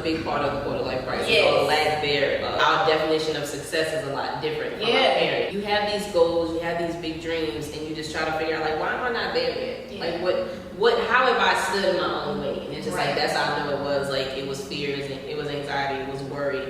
big part of the quarter life crisis, Yes. or lack thereof. Our definition of success is a lot different from our parents. You have these goals, you have these big dreams, and you just try to figure out, like, why am I not there yet? Yeah. Like, how have I stood in my own way? And it's just Right. like, that's how I know it was. Like, it was fears, and it was anxiety, it was worry.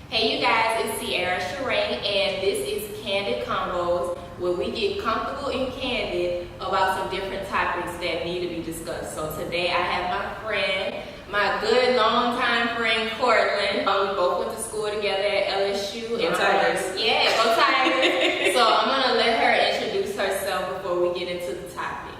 Hey, you guys, it's Sharae, and this is Candid Convos, where we get comfortable and candid about some different topics that need to be discussed. So today I have my friend, my good longtime friend Kortlynn. We both went to school together at LSU. Go Tigers. Yeah, go Tigers. So I'm gonna let her introduce herself before we get into the topic.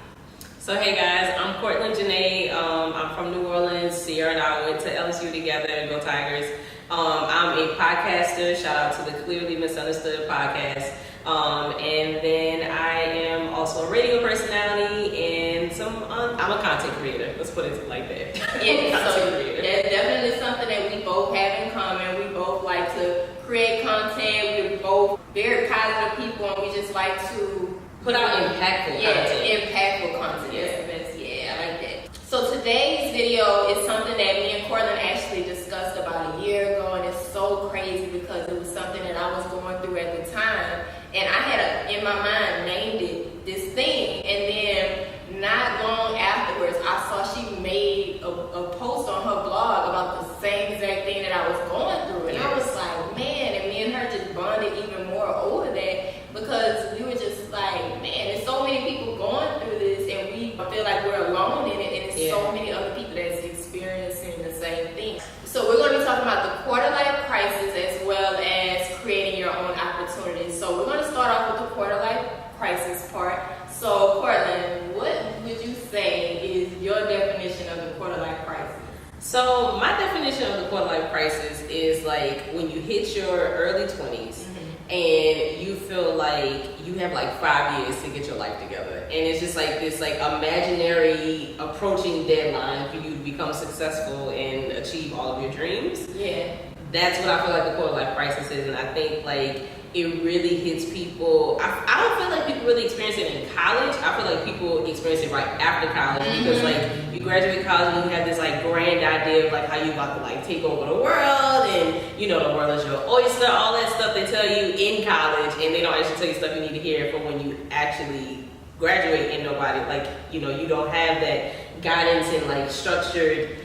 So hey guys, I'm Kortlynn Jenae. I'm from New Orleans. Sierra and I went to LSU together. Go Tigers. I'm a podcaster. Shout out to the Clearly Misunderstood podcast. And then I am also a radio personality and I'm a content creator. Let's put it like that. Yeah, so that's definitely something that we both have in common. We both like to create content. We're both very positive people, and we just like to put out impactful content. Impactful content. That's the best. Yeah, I like that. So today's video is something that me and Kortlynn actually discussed about a year ago, and it's so crazy because it was something that I was going through at the time. And I had, in my mind, named it this thing. And then not long afterwards, I saw she made a post on her blog about the same exact thing that I was going through. And I was like, man, and me and her just bonded even more over that because we were just like, man, there's so many people going through this and we feel like we're alone in it. And there's so many other people that's experiencing the same thing. So we're going to be talking about the quarter life crisis as well as creating your own opportunities. So we're going to start off with the quarter life crisis part. So Kortlynn, what would you say is your definition of the quarter life crisis? So my definition of the quarter life crisis is like when you hit your early 20s and you feel like you have like 5 years to get your life together. And it's just like this like imaginary approaching deadline for you to become successful and achieve all of your dreams. Yeah. That's what I feel like the quarter life crisis is. And I think like it really hits people. I don't feel like people really experience it in college. I feel like people experience it right after college because like you graduate college and you have this like grand idea of like how you about to like take over the world and you know the world is your oyster, all that stuff they tell you in college, and they don't actually tell you stuff you need to hear for when you actually graduate and nobody like you know you don't have that guidance and like structured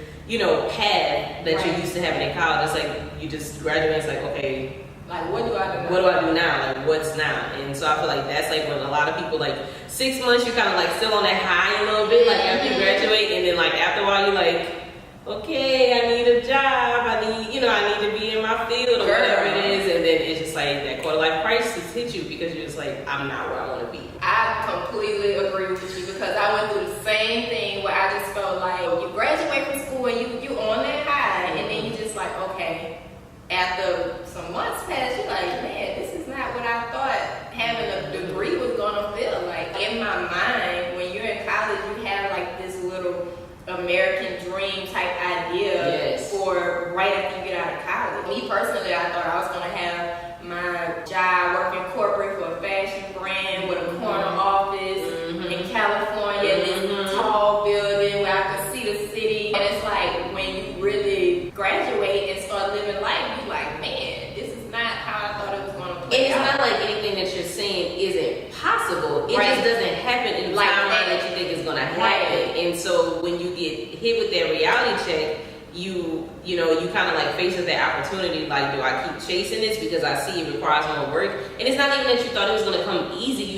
path that you're used to having in college. It's like you just graduate. It's like okay. Like, what do I do now? What do I do now? Like, what's now? And so I feel like that's like when a lot of people, like, 6 months, you're kind of like still on that high a little bit, like after you graduate. And then, like, after a while, you're like, okay, I need a job. I need to be in my field or whatever it is. And then it's just like that quarter life crisis hits you because you're just like, I'm not where I want to be. I completely agree with you because I went through the same thing where I just felt like you graduate from school and you on that high. And then you just like, okay. After some months pass, you're like, man, this is not what I thought having a degree was gonna feel like. In my mind, when you're in college, you have like this little American dream type idea for right after you get out of college. Me personally, I thought I was gonna have my job working corporate for a fashion brand with a corner office in California, this tall building where I could see the city. And it's like when you really graduate and start living life, you're like, man, this is not how I thought it was going to play out. And it's not like anything that you're saying isn't possible. It just doesn't happen in the timeline that you think is going to happen. And so when you get hit with that reality check, you kind of like face with that opportunity, like, do I keep chasing this because I see it requires more work? And it's not even that you thought it was going to come easy.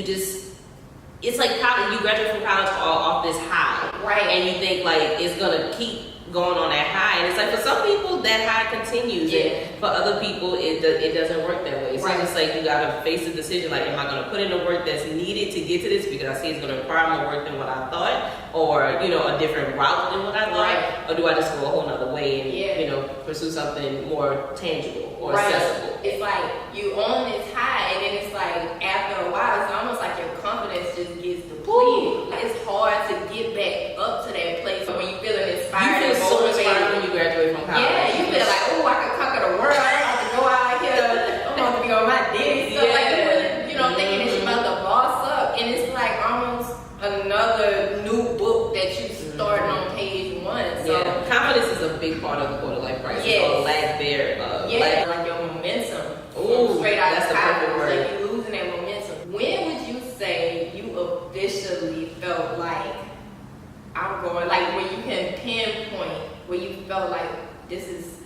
It's like college, you graduate from college off this high. Right. And you think like it's going to keep going on that high. And it's like for some people that high continues. And for other people it doesn't work that way. So it's like you got to face the decision, like, am I going to put in the work that's needed to get to this because I see it's going to require more work than what I thought, or a different route than what I thought, or do I just go a whole nother way and pursue something more tangible or accessible? It's like you on this high, and then it's like after a while, it's almost like your confidence just gets depleted. It's hard to get back up to that place when you feeling inspired. You feel so inspired when you graduate from college. Yeah, you feel like, oh, I can conquer the world. I don't have to go out here. I'm going to be on my Diddy stuff. Like you really, thinking that you're about to boss up, and it's like almost another new book that you start on page 1. So confidence is a big part of the quarter life crisis, Yes. or lack thereof. Yeah, like your momentum. Ooh, straight out that's of the perfect college, word. like you losing that momentum. When would you say you officially felt like I'm going, like where you can pinpoint where you felt like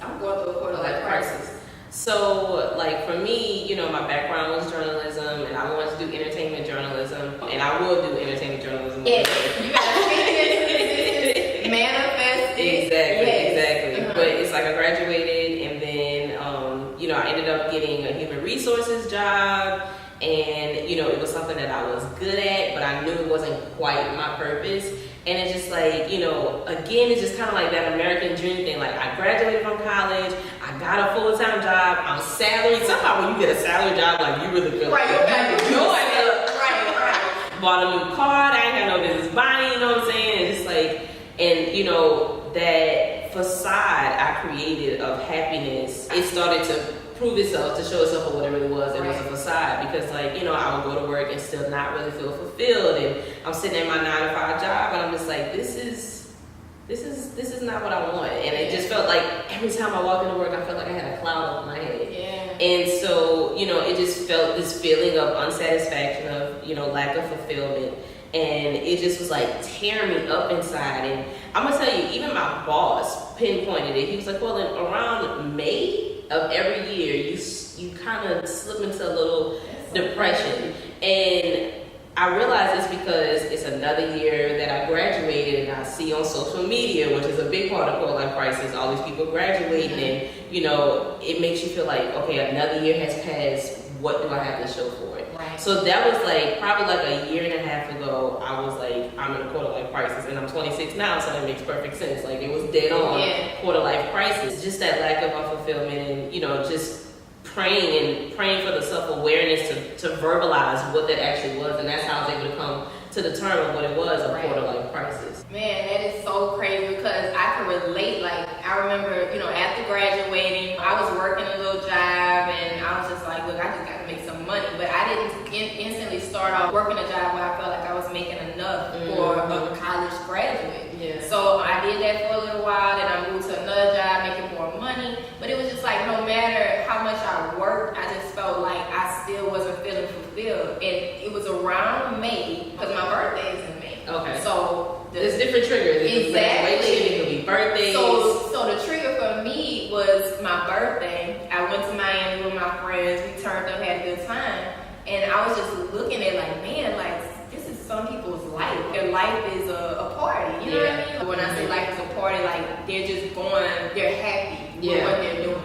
I'm going through a quarter life crisis? So, like for me, you know, my background was journalism, and I wanted to do entertainment journalism, and I will do entertainment journalism. Yes, you gotta speak into existence, manifest it. Exactly, Yes. exactly. Uh-huh. But it's like I graduated, and then you know, I ended up getting a human resources job, and you know, it was something that I was good at, but I knew it wasn't quite my purpose. And it's just like, you know, again, it's just kind of like that American dream thing. Like, I graduated from college, I got a full-time job, I'm salaried. Somehow when you get a salary job, like, you really feel Right, like you got to doing it. Right. Bought a new car, I ain't had no business buying, you know what I'm saying? It's just like, and you know, that facade I created of happiness, it started to prove itself, to show itself for whatever it was. It was a facade, because like, you know, I would go to work and still not really feel fulfilled, and I'm sitting at my 9-to-5 job, and I'm just like, this is not what I want. And it just felt like every time I walked into work, I felt like I had a cloud over my head. Yeah. And so, you know, it just felt this feeling of unsatisfaction, of, you know, lack of fulfillment. And it just was like tearing me up inside. And I'm gonna tell you, even my boss pinpointed it. He was like, well, around May of every year, you kind of slip into a little depression. And I realize it's because it's another year that I graduated, and I see on social media, which is a big part of quarter life crisis, all these people graduating, and you know, it makes you feel like, okay, another year has passed. What do I have to show for it? Right. So that was like probably like a year and a half ago. I was like, I'm in a quarter life crisis, and I'm 26 now, so that makes perfect sense. Like, it was dead on quarter life crisis. Just that lack of fulfillment, and you know, just praying for the self-awareness to verbalize what that actually was, and that's how I was able to come to the term of what it was, a quarter life crisis. Man, that is so crazy, because I can relate. Like, I remember, you know, after graduating, I was working a little job, and I was just like, look, I just got to make some money. But I didn't instantly start off working a job where I felt like I was making enough for a college graduate. Yeah. So I did that for a little while, then I moved to another job making more money. But it was just like, no matter how much I worked, I just felt like I still wasn't feeling fulfilled. And it was around May, because my birthday is in May. Okay. So there's different triggers. Exactly. It could be birthdays. So the trigger for me was my birthday. I went to Miami with my friends. We turned up, had a good time. And I was just looking at like, man, like, this is some people's life. Their life is a party. You know what I mean? When I say life is a party, like, they're just going, they're happy with what they're doing.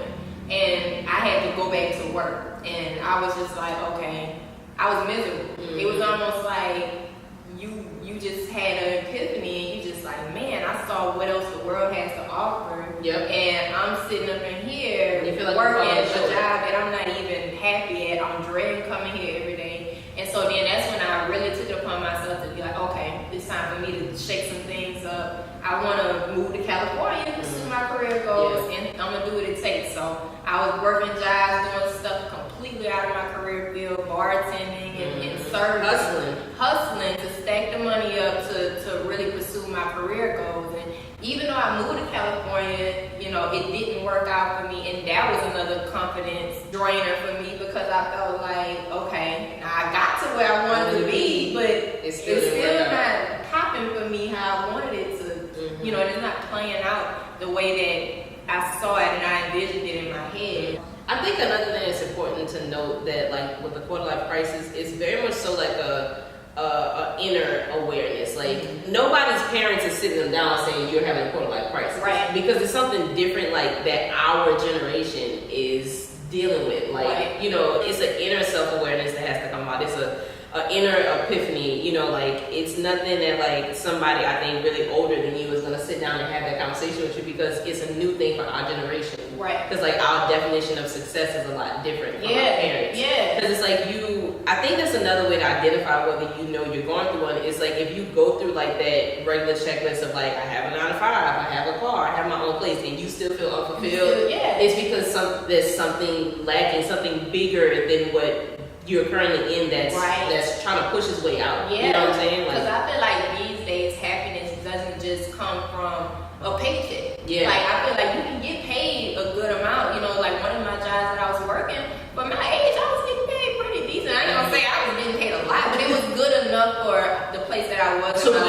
And I had to go back to work. And I was just like, okay, I was miserable. It was almost like you just had an epiphany, and you just like, man, I saw what else the world has to offer. Yep. And I'm sitting up in here you feel like working a job that I'm not even happy at. I'm dreading coming here every day. And so then that's when I really took it upon myself to be like, okay, it's time for me to shake some things up. I want to move to California and pursue my career goals, and I'm going to do what it takes. So I was working jobs, doing stuff completely out of my career field, bartending and serving. Hustling to stack the money up to really pursue my career goals. And even though I moved to California, you know, it didn't work out for me, and that was another confidence drainer for me, because I felt like, okay, now I got to where I wanted to be, but it's still not popping for me how I wanted it to. You know, it's not playing out the way that I saw it and I envisioned it in my head. I think another thing that's important to note, that like with the quarter life crisis, is very much so like a inner awareness. Like, nobody's parents is sitting them down saying you're having a quarter life crisis, right? Because it's something different, like that our generation is dealing with. Like, you know, it's an inner self-awareness that has to come out. It's a inner epiphany, you know, like, it's nothing that like somebody, I think, really older than you is gonna sit down and have that conversation with you, because it's a new thing for our generation. Right. Because like our definition of success is a lot different from our parents. Yeah. Because it's like I think that's another way to identify whether you know you're going through one. It's like if you go through like that regular checklist of like, I have a 9-to-5, I have a car, I have my own place, and you still feel unfulfilled. It's because there's something lacking, something bigger than what you're currently in that's trying to push its way out. You know what I'm saying? Because I feel like these days happiness doesn't just come from a paycheck. Like, I feel like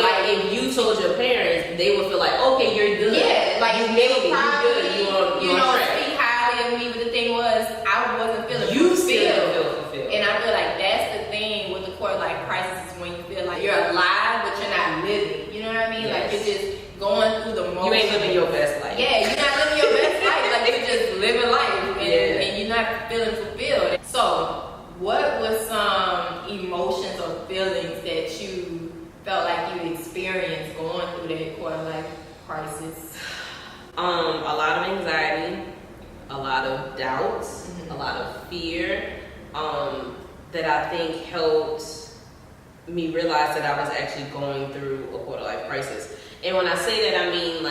like if you told your parents, they would feel like, okay, you're good. Yeah, like you they made would it, probably, you good, you on track. speak highly of me. But the thing was, I wasn't feeling You fulfilled. still didn't feel fulfilled. And I feel like that's the thing with the quarter life crisis is when you feel like you're alive, but you're not living. You know what I mean? Yes. Like you're just going through the motions. You ain't living your best life. Yeah, you're not living your best life. Like you're just living life, and you're not feeling fulfilled. So, what was some emotions or feelings that you felt like you experienced going through that quarter life crisis? A lot of anxiety, a lot of doubts, a lot of fear, that I think helped me realize that I was actually going through a quarter life crisis. And when I say that, I mean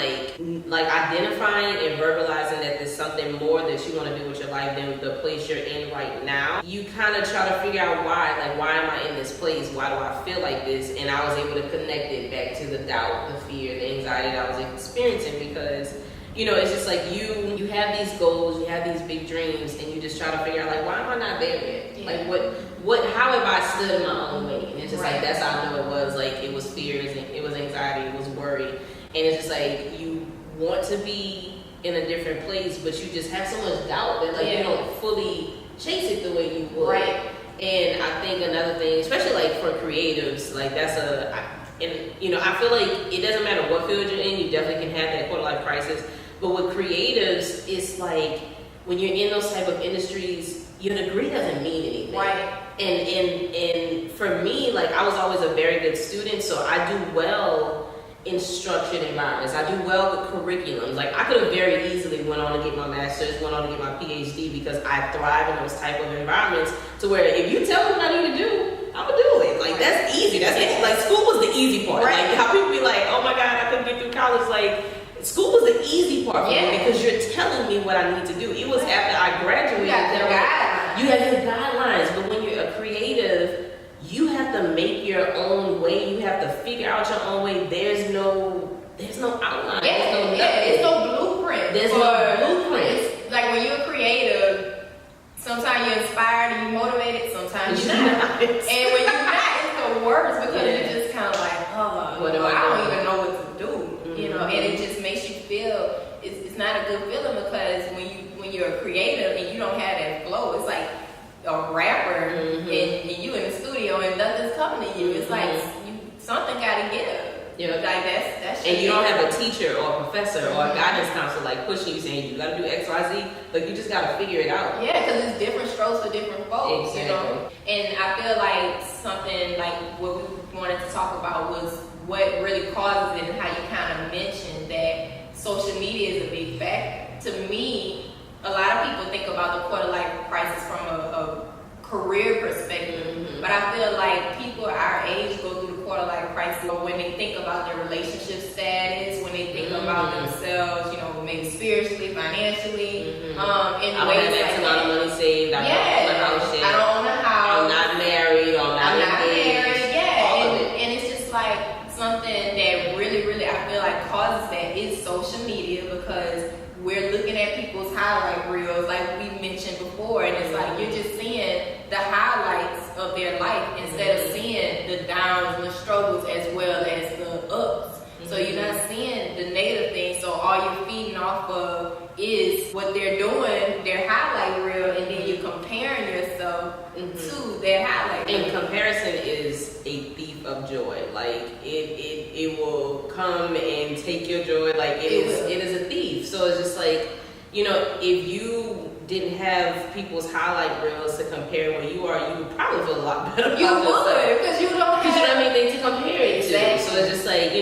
like identifying and verbalizing that there's something more that you want to do with your life than the place you're in right now. You kind of try to figure out why am I in this place? Why do I feel like this? And I was able to connect it back to the doubt, the fear, the anxiety that I was experiencing, because it's just like you have these goals, you have these big dreams, and you just try to figure out like, why am I not there yet? Yeah. Like how have I stood in my own way? And it's just Right. like, that's how I know it was. Like, it was fears, it was anxiety, it was worry. And it's just like, you want to be in a different place, but you just have so much doubt that you don't fully chase it the way you would. Right. And I think another thing, especially like for creatives, like I feel like it doesn't matter what field you're in, you definitely can have that quarter life crisis. But with creatives, it's like when you're in those type of industries, your degree doesn't mean anything. Right. And for me, like I was always a very good student, so I do well in structured environments. I do well with curriculums. Like I could have very easily went on to get my master's, went on to get my PhD, because I thrive in those type of environments to where if you tell me what I need to do, I'm gonna do it. Like that's easy. Like school was the easy part. Right. Like how people be like, oh my God, I couldn't get through college. Like school was the easy part for me because you're telling me what I need to do. It was after I graduated. You have your guidelines, but when you're a creative, you have to make your own way. You have to figure out your own way. There's no outline. There's no blueprint. There's no blueprint. It's like when you're creative, sometimes you're inspired and you're motivated, sometimes you're not. And when you're not, it's the worst because you're just kind of like, I don't even know what to do. And it just makes you feel it's not a good feeling, because when you're a creative and you don't have that flow, it's like a rapper and you in the studio and nothing's coming to you. It's like something gotta give. Like that's and you don't have a teacher or a professor or a guidance counselor like pushing you saying you gotta do XYZ. Like you just gotta figure it out. Yeah, because it's different strokes for different folks. Exactly. And I feel like something like what we wanted to talk about was what really causes it, and how you kind of mentioned that social media is a big factor. To me, a lot of people think about the quarter life crisis from a career perspective, but I feel like people our age go through the quarter life crisis when they think about their relationship status, when they think about themselves, maybe spiritually, financially, in I ways don't have X amount of money saved. I don't own a house yet. I don't own a house. I'm not married. I'm not engaged. And it's just like something that really, really, I feel like causes that is social media, because we're looking at people's highlight reels like we mentioned before, and it's like you're just seeing the highlights of their life instead of seeing the downs and the struggles as well as the ups. So you're not seeing the negative things, so all you're feeding off of is what they're doing, their highlight reel, and then you're comparing yourself to their highlight reel. And comparison is a thief of joy. Like it will come and take your joy. Like it is a thief. So it's just like, if you didn't have people's highlight reels to compare where you are, you would probably feel a lot better about yourself. Because you don't have anything to compare it exactly. to. So it's just like,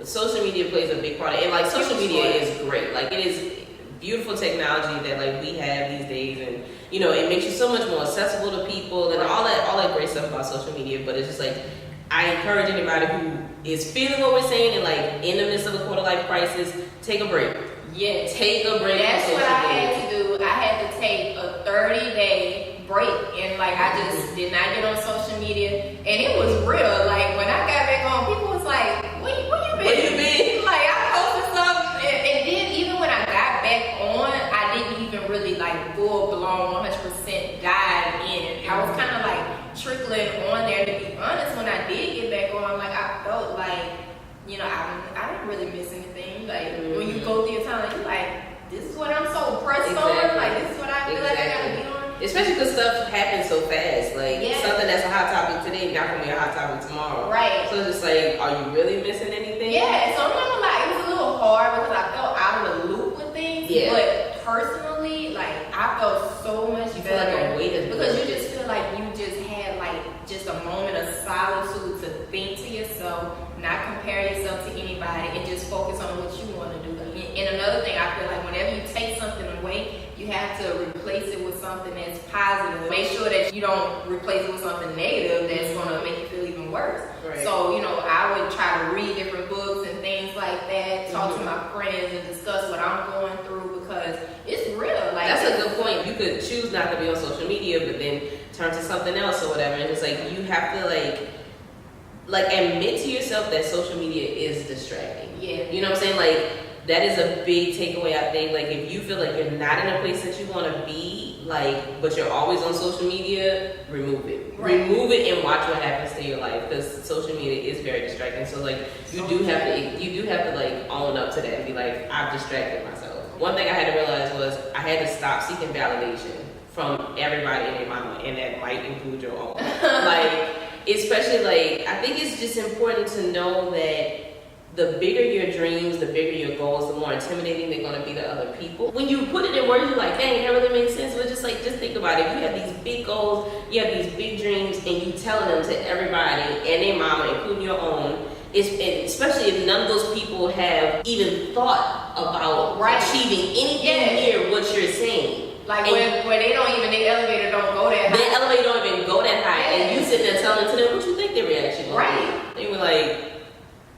social media plays a big part of it. And like social media is great. Like it is beautiful technology that like we have these days, and it makes you so much more accessible to people and all that great stuff about social media. But it's just like, I encourage anybody who is feeling what we're saying and like in the midst of a quarter life crisis, take a break. Yeah, take a break. That's what I had to do. I had to take a 30-day break, and like I just did not get on social media, and it was real. Like when I got back on, people was like, "Where you been?" Like I posted something, and then even when I got back on, I didn't even really like full blown 100% dive in. I was kind of like trickling on there. To be honest, when I did get back on, like I felt like, you know, I didn't really miss anything. Like, when you go through your time, like, you're like, this is what I'm so pressed on. Like, this is what I feel like I gotta be on. Especially because stuff happens so fast. Like, something that's a hot topic today not gonna be a hot topic tomorrow. Right. So it's just like, are you really missing anything? Yeah, so I'm not gonna lie, it was a little hard because I felt out of the loop with things. Yeah. But personally, like, I felt so much you better. Feel like a weight is because you just feel like you just had like just a moment of solitude to think to yourself, not compare yourself to anybody, and just focus on what you want to do. And another thing, I feel like whenever you take something away, you have to replace it with something that's positive. Make sure that you don't replace it with something negative that's going to make you feel even worse. Right. So, you know, I would try to read different books and things like that, talk to my friends and discuss what I'm going through because it's real. Like, that's a good point. You could choose not to be on social media, but then turn to something else or whatever. And it's like, you have to like admit to yourself that social media is distracting. Yeah. You know what I'm saying? Like, that is a big takeaway, I think. Like, if you feel like you're not in a place that you want to be, like, but you're always on social media, remove it. Right. Remove it and watch what happens to your life, because social media is very distracting. So, like, you do have to like own up to that and be like, I've distracted myself. One thing I had to realize was I had to stop seeking validation from everybody and their mama, and that might include your own. Like, especially, like, I think it's just important to know that the bigger your dreams, the bigger your goals, the more intimidating they're going to be to other people. When you put it in words, you're like, dang, that really makes sense. But just think about it. You have these big goals, you have these big dreams, and you telling them to everybody and their mama, including your own. Especially if none of those people have even thought about achieving anything near what you're saying. Like, where they don't even, the elevator don't go that high. The elevator don't even go that high. And you sit there telling to them, what you think their reaction will be? They were like,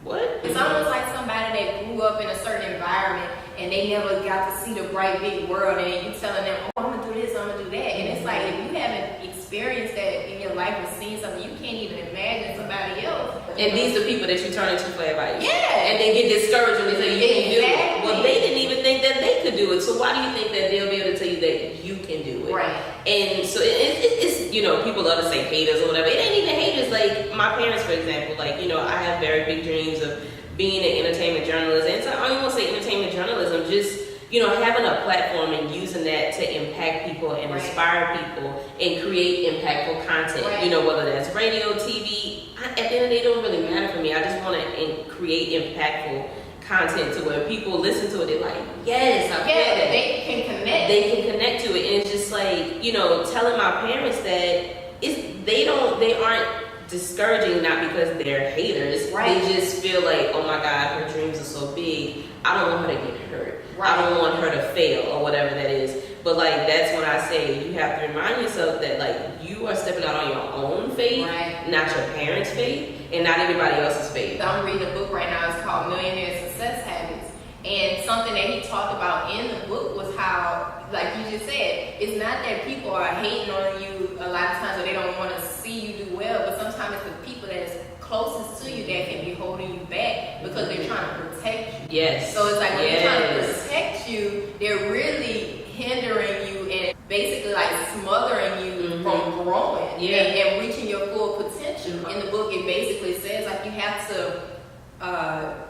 what? It's almost like somebody that grew up in a certain environment and they never got to see the bright big world, and you telling them, oh, I'm gonna do this, I'm gonna do that. And it's like, if you haven't experienced that in your life or seen something, you can't even imagine somebody else. And these are people that you turn into for advice. Yeah. And they get discouraged when they say you can't do it. Well, they didn't even think that they could do it. So why do you think that they'll be able to tell you that you can do it? Right. And so it's, you know, people love to say haters or whatever. It ain't even haters. Like, my parents, for example, like, you know, I have very big dreams of being an entertainment journalist. And so I don't even want to say entertainment journalism, just, you know, having a platform and using that to impact people and inspire people and create impactful content. You know, whether that's radio, TV, at the end of the day, it don't really matter for me. I just want to create impactful content to where people listen to it, they're like, yes, I feel that. They can connect. They can connect to it. And it's just like, you know, telling my parents that they aren't discouraging, not because they're haters. They just feel like, oh my God, her dreams are so big. I don't want her to get hurt. I don't want her to fail or whatever that is. But like, that's when I say you have to remind yourself that like you are stepping out on your own faith, not your parents' faith, and not anybody else's faith. I'm reading a book right now. It's called Millionaire Success Habits. And something that he talked about in the book was how, like you just said, it's not that people are hating on you a lot of times or they don't want to see you do well, but sometimes it's the people that's closest to you that can be holding you back because they're trying to protect you. Yes. So it's like when they're trying to protect you, they're really hindering you and basically like smothering you from growing and reaching your full potential. In the book, it basically says like you have to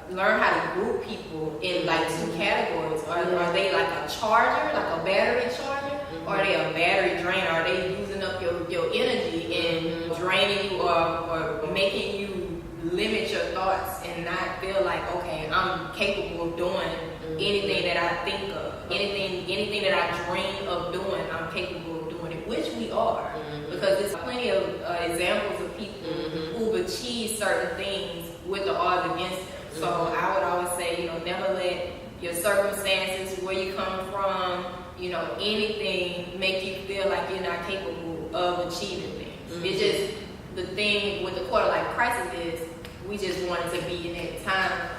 learn how to group people in like two categories. Are they like a charger, like a battery charger, or are they a battery drainer? Are they using up your energy and draining you or making you limit your thoughts and not feel like, okay, I'm capable of doing anything that I think of, anything that I dream of doing, I'm capable of doing it, which we are, because there's plenty of examples of people who've achieved certain things with the odds against them. So I would always say, you know, never let your circumstances, where you come from, you know, anything make you feel like you're not capable of achieving things. It's just the thing with the quarter life crisis is we just wanted to be in that time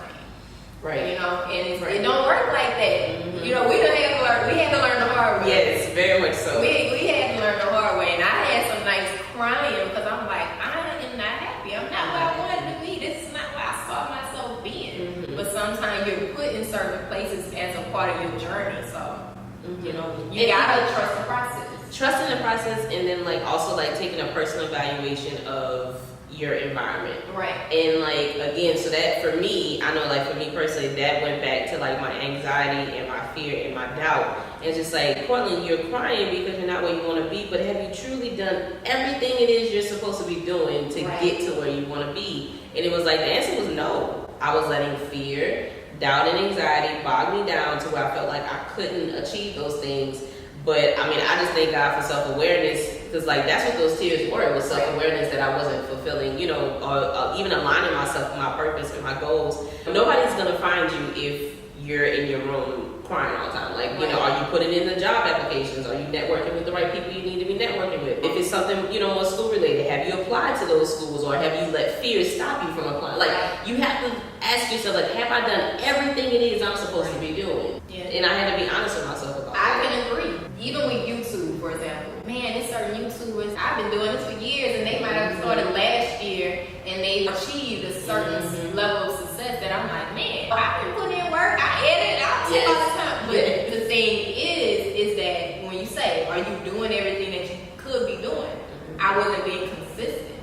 frame. You know, and it don't work like that. You know, we had to learn the hard way. Yes, very much so. We had to learn the hard way, and I had some nights crying because I'm like, I am not happy. I'm not where I wanted to be. This is not where I saw myself being. But sometimes you're put in certain places as a part of your journey. So, you know, you gotta trust the process. Trusting the process, and then like also like taking a personal evaluation of your environment. Right. And like, again, so that for me, I know like for me personally, that went back to like my anxiety and my fear and my doubt. And just like, Kortlynn, you're crying because you're not where you want to be, but have you truly done everything it is you're supposed to be doing to get to where you want to be? And it was like, the answer was no. I was letting fear, doubt, and anxiety bog me down to where I felt like I couldn't achieve those things. But I mean, I just thank God for self-awareness, because like that's what those tears were. It was self-awareness that I wasn't fulfilling, you know, or even aligning myself with my purpose and my goals. Nobody's gonna find you if you're in your room crying all the time. Like, you know, are you putting in the job applications? Are you networking with the right people you need to be networking with? If it's something, you know, more school related, have you applied to those schools, or have you let fear stop you from applying? Like, you have to ask yourself, like, have I done everything it is I'm supposed to be doing? Yeah. And I had to be honest with myself about I can agree. Even with YouTube, for example, man, there's certain YouTubers, I've been doing this for years, and they might have started last year and they've achieved a certain level of success that I'm like, man, I've been putting in work, I edit, I take all the time. But the thing is that when you say, are you doing everything that you could be doing? I wasn't being consistent.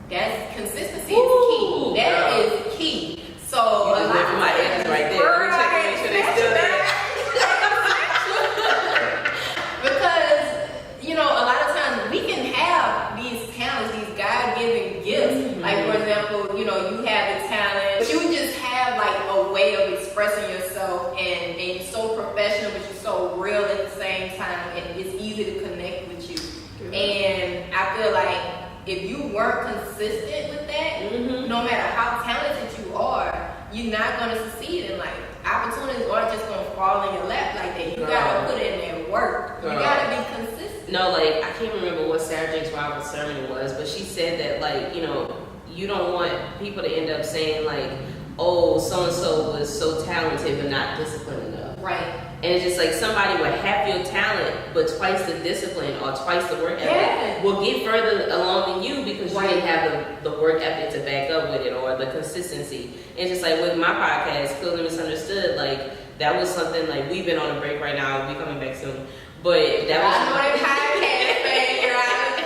That's consistency is key. That is key. So you just went for my edges right there. Let me check and make sure they're still there. Because, you know, a lot of times we can have these talents, these God-given gifts. Like, for example, you know, you have the talent, but you just have like a way of expressing yourself, and you're so professional, but you're so real at the same time, and it's easy to connect with you. And I feel like if you weren't consistent with that, no matter how talented you are, you're not going to succeed in life. Opportunities aren't just going to fall in your lap like that. You got to put in that work. You got to be consistent. No, like, I can't remember what Sarah Jakes Roberts' sermon was, but she said that, like, you know, you don't want people to end up saying, like, oh, so-and-so was so talented but not disciplined enough. Right. And it's just like, somebody with half your talent but twice the discipline or twice the work ethic will get further along than you, because you didn't have the work ethic to back up with it, or the consistency. And just like with my podcast, Clearly Misunderstood, like, that was something, like, we've been on a break right now, we'll be coming back soon. But that was... I know that podcast, baby, right?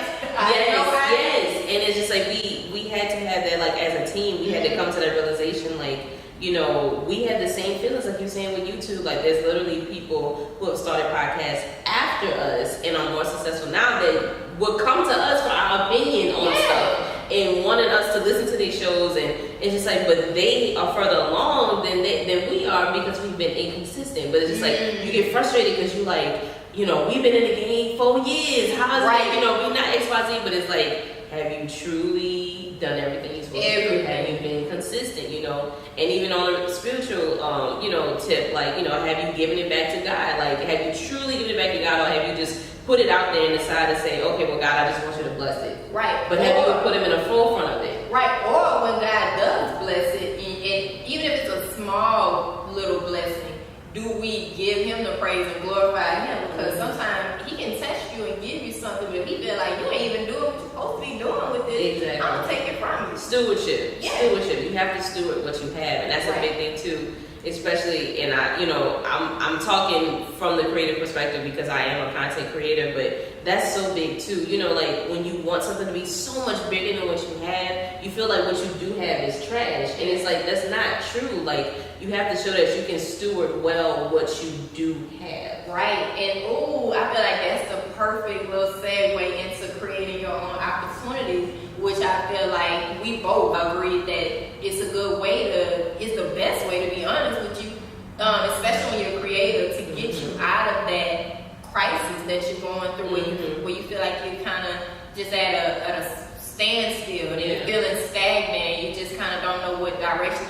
Yes. And it's just like, we had to have that, like, as a team, we had to come to that realization, like, you know, we had the same feelings like you're saying with YouTube. Like, there's literally people who have started podcasts after us and are more successful now that would come to us for our opinion on stuff and wanted us to listen to these shows. And it's just like, but they are further along than we are, because we've been inconsistent. But it's just like, you get frustrated because you like, you know, we've been in the game 4 years. How is it, you know, we're not XYZ, but it's like, have you truly done everything you're supposed to do? Have you been consistent, you know? And even on a spiritual, you know, tip, like, you know, have you given it back to God? Like, have you truly given it back to God, or have you just put it out there and decided to say, okay, well, God, I just want you to bless it. Right. But have you put him in the forefront of it? Right. Or when God does bless it, and even if it's a small little blessing, do we give him the praise and glorify him? Because sometimes he can test you and give you something, but he feel like you ain't even doing what you're supposed to be doing with this. Exactly. I'm gonna take it from you. Stewardship. Yeah. Stewardship. You have to steward what you have, and that's a big thing too. Especially, and I'm talking from the creative perspective because I am a content creator, but that's so big too. You know, like, when you want something to be so much bigger than what you have, you feel like what you do have is trash, and it's like, that's not true. Like, you have to show that you can steward well what you do have. Right. And I feel like that's the perfect little segue into creating your own opportunities, which I feel like we both agree that it's a good way it's the best way, to be honest with you, especially when you're creative, to get you out of that crisis that you're going through, where you feel like you're kind of just at a standstill, and you're feeling stagnant, you just kind of don't know what direction